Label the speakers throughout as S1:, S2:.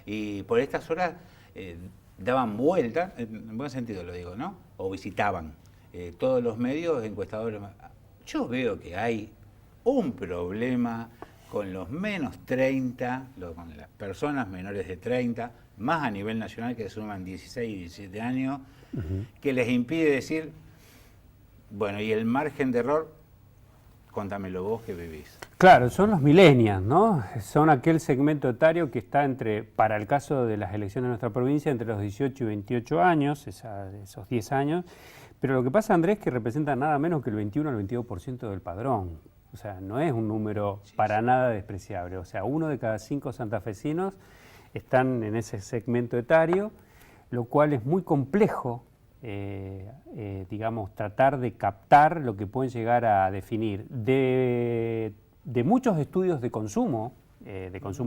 S1: y por estas horas daban vuelta, en buen sentido lo digo, ¿no? O visitaban todos los medios encuestadores. Yo veo que hay un problema con los menos 30, con las personas menores de 30, más a nivel nacional que suman 16 y 17 años, que les impide decir, bueno, y el margen de error, contámelo vos que vivís.
S2: Claro, son los millennials, ¿no? Son aquel segmento etario que está entre, para el caso de las elecciones de nuestra provincia, entre los 18 y 28 años, esos 10 años. Pero lo que pasa, Andrés, es que representan nada menos que el 21 al 22% del padrón. O sea, no es un número para nada despreciable. O sea, 1 de cada 5 santafesinos están en ese segmento etario, lo cual es muy complejo, digamos, tratar de captar lo que pueden llegar a definir. De muchos estudios de consumo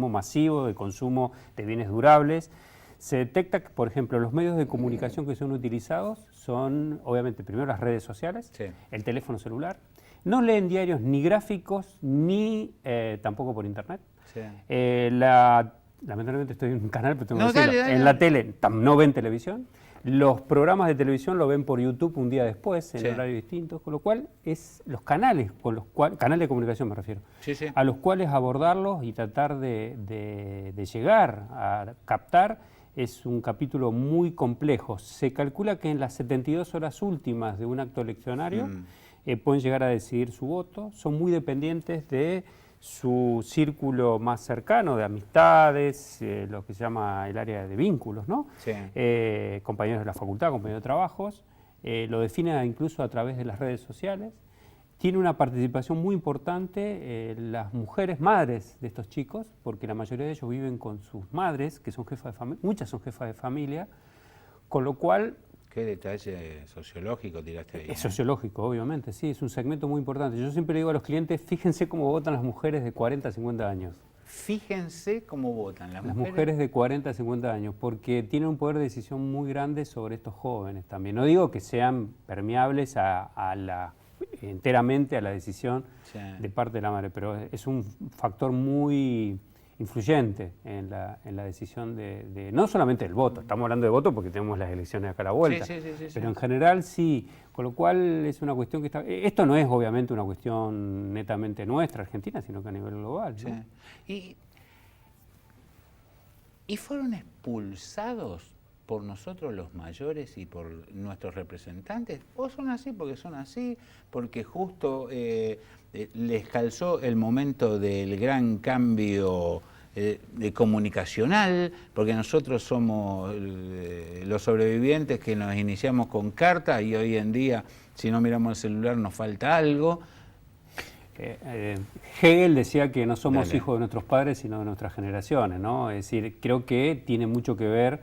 S2: masivo, de consumo de bienes durables, se detecta que, por ejemplo, los medios de comunicación que son utilizados son, obviamente, primero las redes sociales, el teléfono celular. No leen diarios ni gráficos, ni tampoco por internet. Lamentablemente estoy en un canal, pero tengo que decirlo. En la tele no ven televisión. Los programas de televisión lo ven por YouTube un día después, en horarios distintos, con lo cual es los canales, canales de comunicación me refiero, a los cuales abordarlos y tratar de llegar a captar es un capítulo muy complejo. Se calcula que en las 72 horas últimas de un acto eleccionario pueden llegar a decidir su voto, son muy dependientes de su círculo más cercano de amistades, lo que se llama el área de vínculos, ¿no? Compañeros de la facultad, compañeros de trabajos, lo define incluso a través de las redes sociales. Tiene una participación muy importante las mujeres madres de estos chicos, porque la mayoría de ellos viven con sus madres, que son jefas de familia, muchas son jefas de familia, con lo cual...
S1: ¿Qué detalle sociológico tiraste ahí?
S2: Es sociológico, obviamente, sí, es un segmento muy importante. Yo siempre le digo a los clientes, fíjense cómo votan las mujeres de 40 a 50 años.
S1: Fíjense cómo votan
S2: las mujeres de 40 a 50 años, porque tienen un poder de decisión muy grande sobre estos jóvenes también. No digo que sean permeables enteramente a la decisión de parte de la madre, pero es un factor muy influyente en la decisión de no solamente el voto, estamos hablando de voto porque tenemos las elecciones acá a la vuelta, pero en general sí, con lo cual es una cuestión que está... Esto no es obviamente una cuestión netamente nuestra, Argentina, sino que a nivel global, ¿no?
S1: ¿Y fueron expulsados por nosotros los mayores y por nuestros representantes? ¿O son así porque son así? Porque justo les calzó el momento del gran cambio comunicacional, porque nosotros somos los sobrevivientes que nos iniciamos con cartas y hoy en día, si no miramos el celular, nos falta algo.
S2: Hegel decía que no somos hijos de nuestros padres, sino de nuestras generaciones, ¿no? Es decir, creo que tiene mucho que ver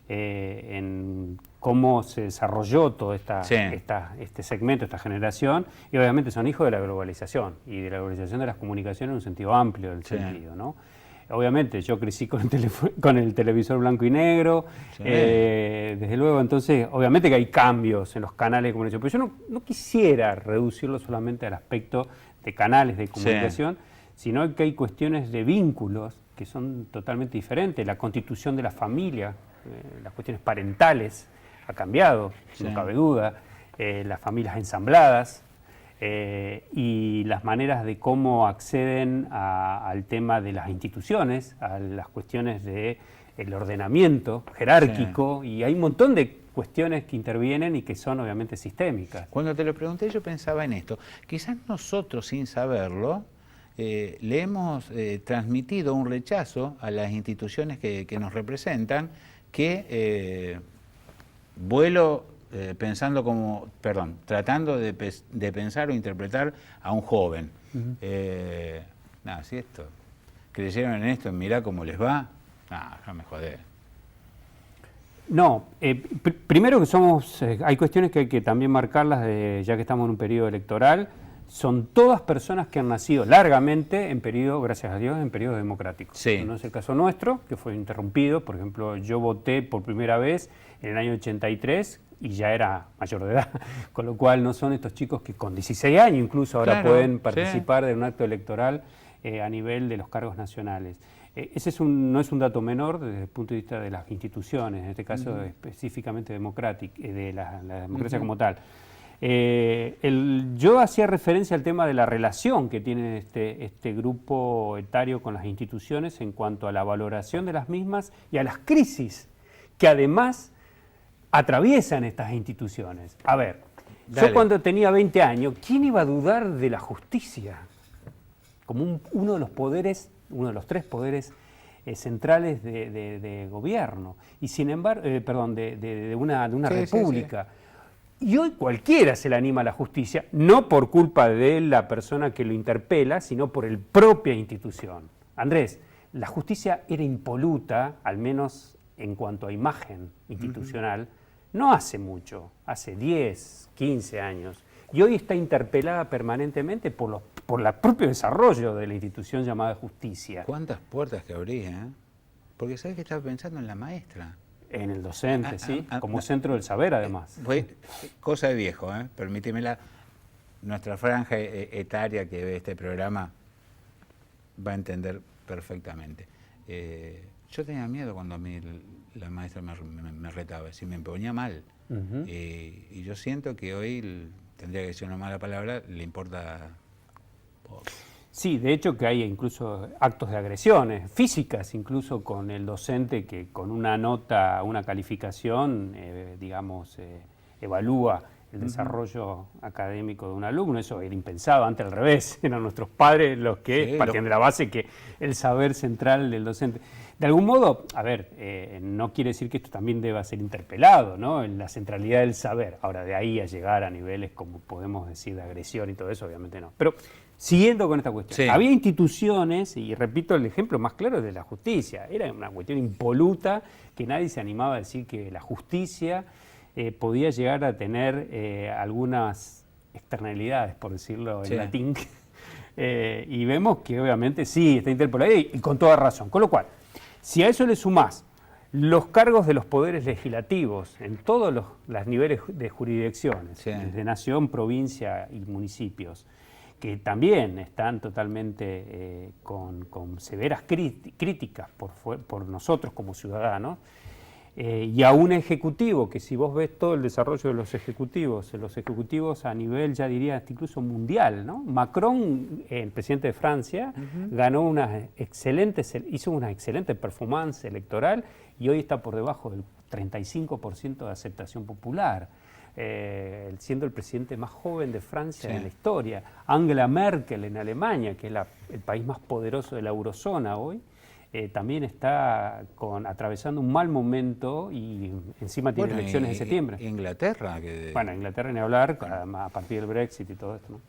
S2: en cómo se desarrolló todo este segmento, esta generación, y obviamente son hijos de la globalización y de la globalización de las comunicaciones en un sentido amplio del sentido, ¿no? Obviamente yo crecí con el televisor blanco y negro, desde luego, entonces obviamente que hay cambios en los canales de comunicación, pero yo no quisiera reducirlo solamente al aspecto de canales de comunicación, sino que hay cuestiones de vínculos que son totalmente diferentes. La constitución de la familia, las cuestiones parentales ha cambiado, no cabe duda, las familias ensambladas y las maneras de cómo acceden al tema de las instituciones, a las cuestiones del ordenamiento jerárquico, y hay un montón de cuestiones que intervienen y que son obviamente sistémicas.
S1: Cuando te lo pregunté yo pensaba en esto, quizás nosotros sin saberlo le hemos transmitido un rechazo a las instituciones que nos representan, que tratando de pensar o interpretar a un joven. Si esto, creyeron en esto, mirá cómo les va, no me jodé.
S2: No, primero que hay cuestiones que hay que también marcarlas, ya que estamos en un periodo electoral. Son todas personas que han nacido largamente en periodo, gracias a Dios, en periodo democrático. No es el caso nuestro, que fue interrumpido. Por ejemplo, yo voté por primera vez en el año 83 y ya era mayor de edad, con lo cual no son estos chicos que con 16 años incluso ahora pueden participar de un acto electoral a nivel de los cargos nacionales. Ese no es un dato menor desde el punto de vista de las instituciones, en este caso específicamente de la democracia como tal. Yo hacía referencia al tema de la relación que tiene este grupo etario con las instituciones en cuanto a la valoración de las mismas y a las crisis que además atraviesan estas instituciones. A ver, yo cuando tenía 20 años, ¿quién iba a dudar de la justicia? Como uno de los poderes, uno de los 3 poderes centrales de gobierno, y sin embargo, de una república. Sí. Y hoy cualquiera se le anima a la justicia, no por culpa de la persona que lo interpela, sino por la propia institución. Andrés, la justicia era impoluta, al menos en cuanto a imagen institucional, no hace mucho, hace 10, 15 años, y hoy está interpelada permanentemente por el propio desarrollo de la institución llamada justicia.
S1: ¿Cuántas puertas que abrí, eh? Porque sabes que estaba pensando en la maestra.
S2: En el docente, sí, como centro del saber, además.
S1: Fue cosa de viejo, permítemela. Nuestra franja etaria que ve este programa va a entender perfectamente. Yo tenía miedo cuando a mí la maestra me retaba, si me ponía mal. Y yo siento que hoy, tendría que decir una mala palabra, le importa poco.
S2: Sí, de hecho que hay incluso actos de agresiones físicas, incluso con el docente que con una nota, una calificación, evalúa el desarrollo académico de un alumno. Eso era impensado, antes al revés, eran nuestros padres los que partían de la base que el saber central del docente. De algún modo, a ver, no quiere decir que esto también deba ser interpelado, ¿no? En la centralidad del saber. Ahora, de ahí a llegar a niveles, como podemos decir, de agresión y todo eso, obviamente no. Pero siguiendo con esta cuestión, había instituciones, y repito, el ejemplo más claro es de la justicia. Era una cuestión impoluta que nadie se animaba a decir que la justicia podía llegar a tener algunas externalidades, por decirlo en latín. Y vemos que obviamente sí, está interpelada y con toda razón. Con lo cual, si a eso le sumás los cargos de los poderes legislativos en todos los niveles de jurisdicciones, desde nación, provincia y municipios, que también están totalmente con severas críticas por nosotros como ciudadanos, y a un ejecutivo, que si vos ves todo el desarrollo de los ejecutivos a nivel, ya diría, incluso mundial, ¿no? Macron, el presidente de Francia, hizo una excelente performance electoral y hoy está por debajo del 35% de aceptación popular, siendo el presidente más joven de Francia en la historia. Angela Merkel en Alemania, que es el país más poderoso de la eurozona hoy, también está atravesando un mal momento y encima tiene elecciones en septiembre.
S1: Inglaterra.
S2: Bueno, Inglaterra ni hablar, a partir del Brexit y todo esto, ¿no?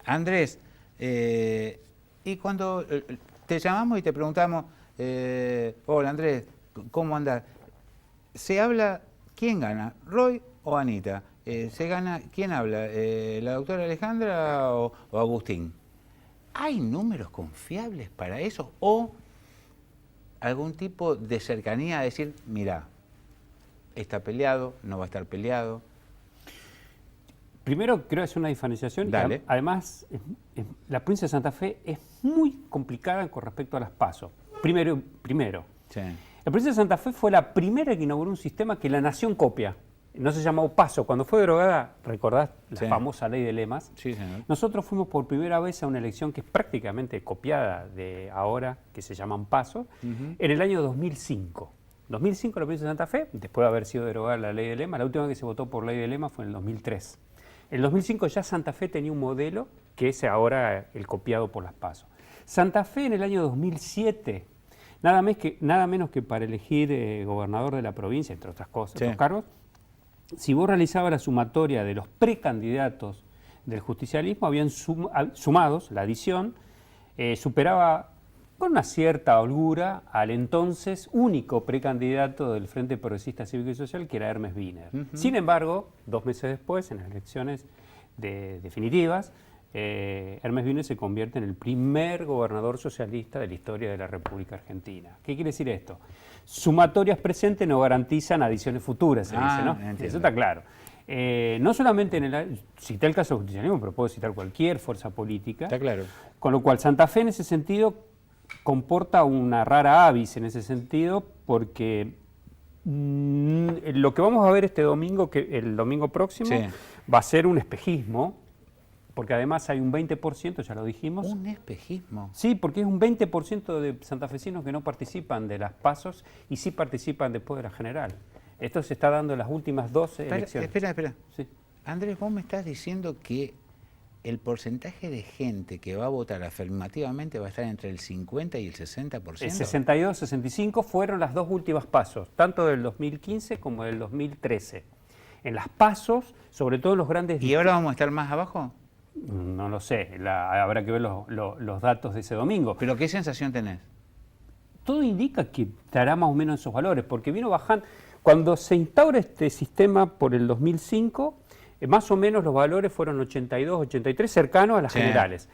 S1: Andrés, y cuando te llamamos y te preguntamos, hola Andrés, ¿cómo andás? Se habla, ¿quién gana? ¿Roy o Anita? ¿Se gana? ¿Quién habla? ¿La doctora Alejandra o Agustín? ¿Hay números confiables para eso? ¿O algún tipo de cercanía a decir, mira, está peleado, no va a estar peleado?
S2: Primero, creo que es una diferenciación.
S1: Dale.
S2: Además, la provincia de Santa Fe es muy complicada con respecto a las PASO. Primero.
S1: Sí.
S2: La provincia de Santa Fe fue la primera que inauguró un sistema que la nación copia. No se llamó PASO. Cuando fue derogada, ¿recordás la famosa ley de lemas?
S1: Sí, señor.
S2: Nosotros fuimos por primera vez a una elección que es prácticamente copiada de ahora, que se llaman PASO, en el año 2005. 2005 la provincia de Santa Fe, después de haber sido derogada la ley de lemas, la última vez que se votó por ley de lemas fue en el 2003. En el 2005 ya Santa Fe tenía un modelo que es ahora el copiado por las PASO. Santa Fe en el año 2007, nada menos que para elegir gobernador de la provincia, entre otras cosas, otros cargos, si vos realizabas la sumatoria de los precandidatos del justicialismo, habían sumados, la adición, superaba con una cierta holgura al entonces único precandidato del Frente Progresista Cívico y Social, que era Hermes Wiener. Sin embargo, 2 meses después, en las elecciones definitivas, Hermes Wiener se convierte en el primer gobernador socialista de la historia de la República Argentina. ¿Qué quiere decir esto? Sumatorias presentes no garantizan adiciones futuras, se dice, ¿no?
S1: Entiendo.
S2: Eso está claro. No solamente cité el caso del justicialismo, pero puedo citar cualquier fuerza política.
S1: Está claro.
S2: Con lo cual, Santa Fe en ese sentido comporta una rara avis en ese sentido, porque lo que vamos a ver este domingo, el domingo próximo, va a ser un espejismo, porque además hay un 20%, ya lo dijimos.
S1: ¿Un espejismo?
S2: Sí, porque es un 20% de santafesinos que no participan de las PASOs y sí participan después de la general. Esto se está dando en las últimas 12 elecciones.
S1: Espera.
S2: Sí.
S1: Andrés, vos me estás diciendo que el porcentaje de gente que va a votar afirmativamente va a estar entre el 50 y el 60%.
S2: El 62, 65 fueron las dos últimas PASOs, tanto del 2015 como del 2013. En las PASOs, sobre todo en los grandes...
S1: ¿Y ahora vamos a estar más abajo?
S2: No lo sé, habrá que ver los datos de ese domingo.
S1: ¿Pero qué sensación tenés?
S2: Todo indica que estará más o menos en esos valores, porque vino bajando. Cuando se instaura este sistema por el 2005, más o menos los valores fueron 82, 83, cercanos a las generales.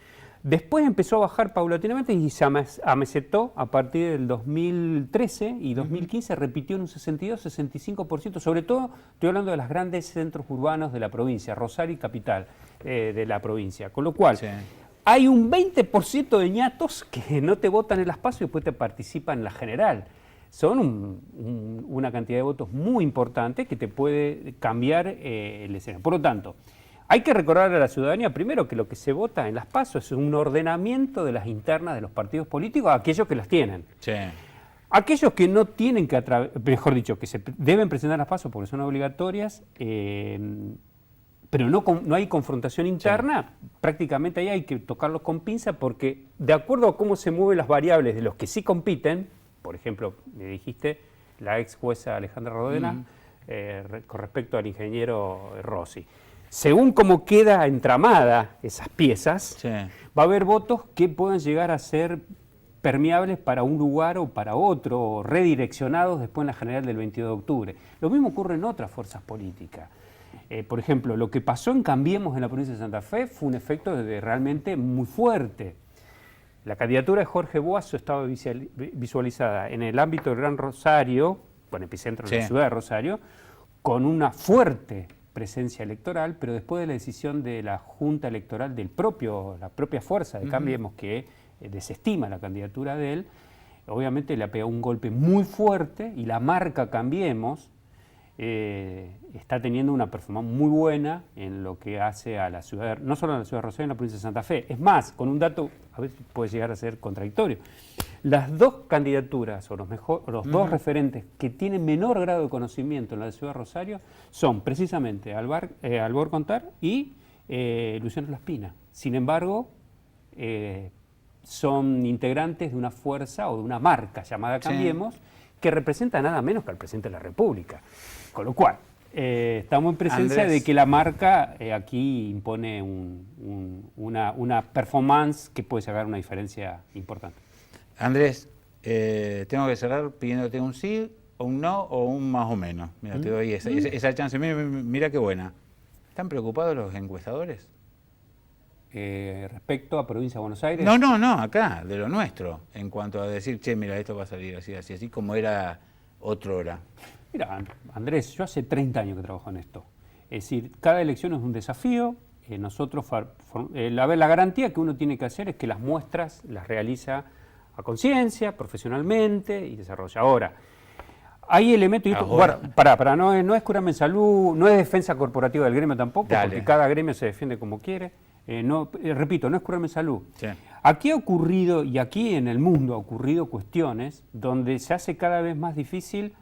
S2: Después empezó a bajar paulatinamente y se amesetó a partir del 2013 y 2015 repitió en un 62, 65%, sobre todo estoy hablando de los grandes centros urbanos de la provincia, Rosario y capital de la provincia. Con lo cual, hay un 20% de ñatos que no te votan en las PASO y después te participan en la general. Son una cantidad de votos muy importante que te puede cambiar el escenario. Por lo tanto, hay que recordar a la ciudadanía primero que lo que se vota en las PASO es un ordenamiento de las internas de los partidos políticos a aquellos que las tienen.
S1: Sí.
S2: Aquellos que no tienen que, mejor dicho, que se deben presentar las PASO porque son obligatorias, pero no hay confrontación interna, prácticamente ahí hay que tocarlos con pinza porque de acuerdo a cómo se mueven las variables de los que sí compiten, por ejemplo, me dijiste la ex jueza Alejandra Rodena con respecto al ingeniero Rossi. Según cómo queda entramada esas piezas, va a haber votos que puedan llegar a ser permeables para un lugar o para otro, o redireccionados después en la general del 22 de octubre. Lo mismo ocurre en otras fuerzas políticas. Por ejemplo, lo que pasó en Cambiemos en la provincia de Santa Fe fue un efecto realmente muy fuerte. La candidatura de Jorge Boazo estaba visualizada en el ámbito del Gran Rosario, con epicentro en la ciudad de Rosario, con una fuerte presencia electoral, pero después de la decisión de la Junta Electoral la propia fuerza de Cambiemos, que desestima la candidatura de él, obviamente le ha pegado un golpe muy fuerte y la marca Cambiemos está teniendo una performance muy buena en lo que hace a la ciudad, no solo a la ciudad de Rosario, en la provincia de Santa Fe. Es más, con un dato a veces puede llegar a ser contradictorio. Las dos candidaturas o los dos referentes que tienen menor grado de conocimiento en la ciudad de Rosario son precisamente Albor Contar y Luciano Laspina. Sin embargo, son integrantes de una fuerza o de una marca llamada Cambiemos, que representa nada menos que al presidente de la República. Con lo cual, estamos en presencia de que la marca aquí impone una performance que puede sacar una diferencia importante.
S1: Andrés, tengo que cerrar pidiéndote un sí, o un no o un más o menos. Mira, te doy esa chance. Mira qué buena. ¿Están preocupados los encuestadores?
S2: Respecto a provincia de Buenos Aires.
S1: No, acá, de lo nuestro, en cuanto a decir, che, mira, esto va a salir así como era otrora.
S2: Mira, Andrés, yo hace 30 años que trabajo en esto. Es decir, cada elección es un desafío. Nosotros, la garantía que uno tiene que hacer es que las muestras las realiza a conciencia, profesionalmente y desarrolla. Ahora, hay elementos... no es curarme en salud, no es defensa corporativa del gremio tampoco, porque cada gremio se defiende como quiere. Repito, no es curarme en salud. Sí. Aquí ha ocurrido, y aquí en el mundo ha ocurrido cuestiones donde se hace cada vez más difícil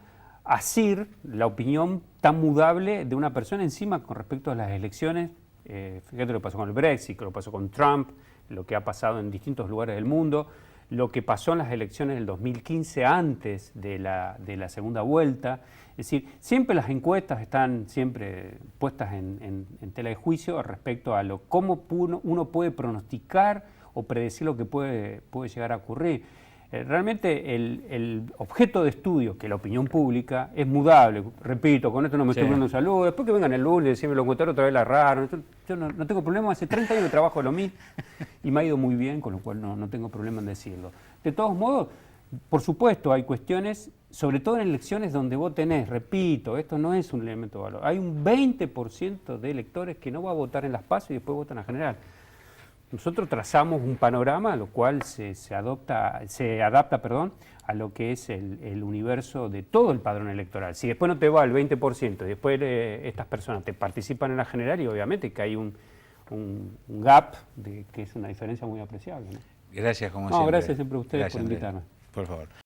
S2: asir la opinión tan mudable de una persona encima con respecto a las elecciones. Fíjate lo que pasó con el Brexit, lo que pasó con Trump, lo que ha pasado en distintos lugares del mundo, lo que pasó en las elecciones del 2015 antes de la segunda vuelta. Es decir, siempre las encuestas están siempre puestas en tela de juicio respecto a cómo uno puede pronosticar o predecir lo que puede llegar a ocurrir. Realmente el objeto de estudio, que la opinión pública, es mudable. Repito, con esto no me estoy poniendo en salud. Después que vengan el lunes y decirme lo encontraron otra vez la rara. Yo no tengo problema, hace 30 años que trabajo lo mismo y me ha ido muy bien, con lo cual no tengo problema en decirlo. De todos modos, por supuesto, hay cuestiones, sobre todo en elecciones donde vos tenés, repito, esto no es un elemento de valor, hay un 20% de electores que no va a votar en las PASO y después votan a general. Nosotros trazamos un panorama, lo cual se adapta, a lo que es el universo de todo el padrón electoral. Si después no te va el 20% y después estas personas te participan en la general, y obviamente que hay un gap que es una diferencia muy apreciable, ¿no?
S1: Gracias, como siempre.
S2: Gracias siempre a ustedes por invitarme.
S1: Por favor.